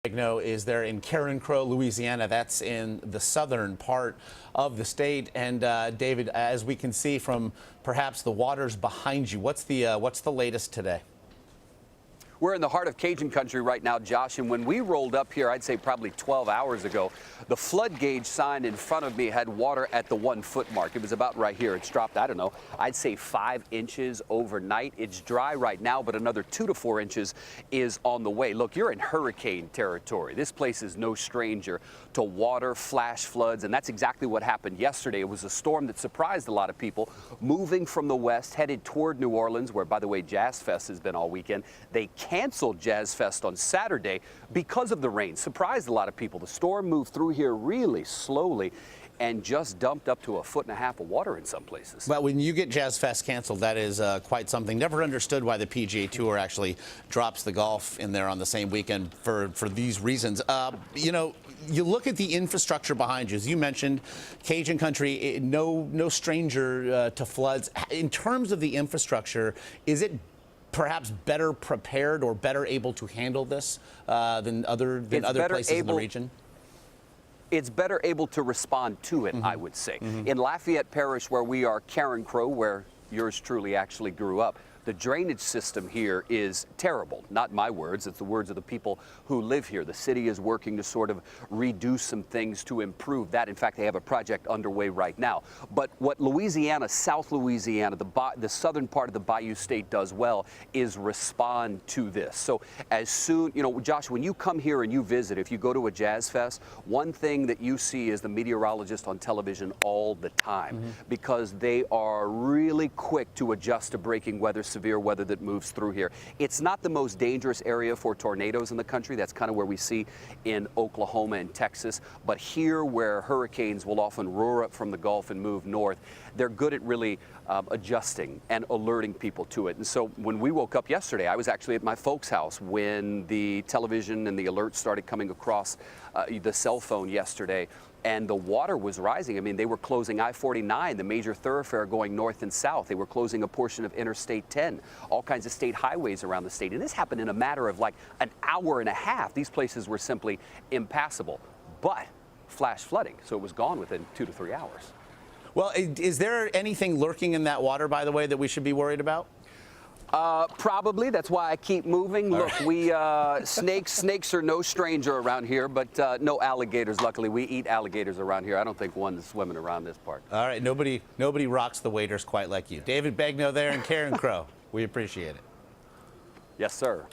Begnaud is there in Carencro, Louisiana. That's in the southern part of the state. And David, as we can see from perhaps the waters behind you, what's the latest today? We're in the heart of Cajun country right now, Josh, and when we rolled up here, I'd say probably 12 hours ago, the flood gauge sign in front of me had water at the 1 foot mark. It was about right here. It's dropped, I don't know, I'd say 5 inches overnight. It's dry right now, but another 2 to 4 inches is on the way. Look, you're in hurricane territory. This place is no stranger to water, flash floods, and that's exactly what happened yesterday. It was a storm that surprised a lot of people, moving from the west, headed toward New Orleans, where, by the way, Jazz Fest has been all weekend. They canceled Jazz Fest on Saturday because of the rain. Surprised a lot of people. The storm moved through here really slowly and just dumped up to 1.5 feet of water in some places. Well, when you get Jazz Fest canceled, that is quite something. Never understood why the PGA Tour actually drops the golf in there on the same weekend for these reasons. You know, you look at the infrastructure behind you. As you mentioned, Cajun country, no stranger to floods. In terms of the infrastructure, is it perhaps better prepared or better able to handle this than other places in the region? It's better able to respond to it, I would say. In Lafayette Parish, where we are, Carencro, where yours truly actually grew up, the drainage system here is terrible. Not my words, it's the words of the people who live here. The city is working to sort of redo some things to improve that. In fact, they have a project underway right now. But what Louisiana, South Louisiana, the southern part of the Bayou State does well is respond to this. So as soon, you know, Josh, when you come here and you visit, if you go to a Jazz Fest, one thing that you see is the meteorologist on television all the time because they are really quick to adjust to breaking weather, severe weather that moves through here. It's not the most dangerous area for tornadoes in the country. That's kind of where we see in Oklahoma and Texas. But here, where hurricanes will often roar up from the Gulf and move north, they're good at really adjusting and alerting people to it. And so when we woke up yesterday, I was actually at my folks' house when the television and the alerts started coming across the cell phone yesterday. And the water was rising. I mean, they were closing I-49, the major thoroughfare going north and south. They were closing a portion of Interstate 10, all kinds of state highways around the state. And this happened in a matter of like an hour and a half. These places were simply impassable. But flash flooding, so it was gone within 2 to 3 hours. Well, is there anything lurking in that water, by the way, that we should be worried about? Probably. That's why I keep moving. Look, we snakes are no stranger around here, but no alligators. Luckily, we eat alligators around here. I don't think one is swimming around this part. All right, nobody rocks the waders quite like you. David Begnaud there in Carencro. We appreciate it. Yes, sir.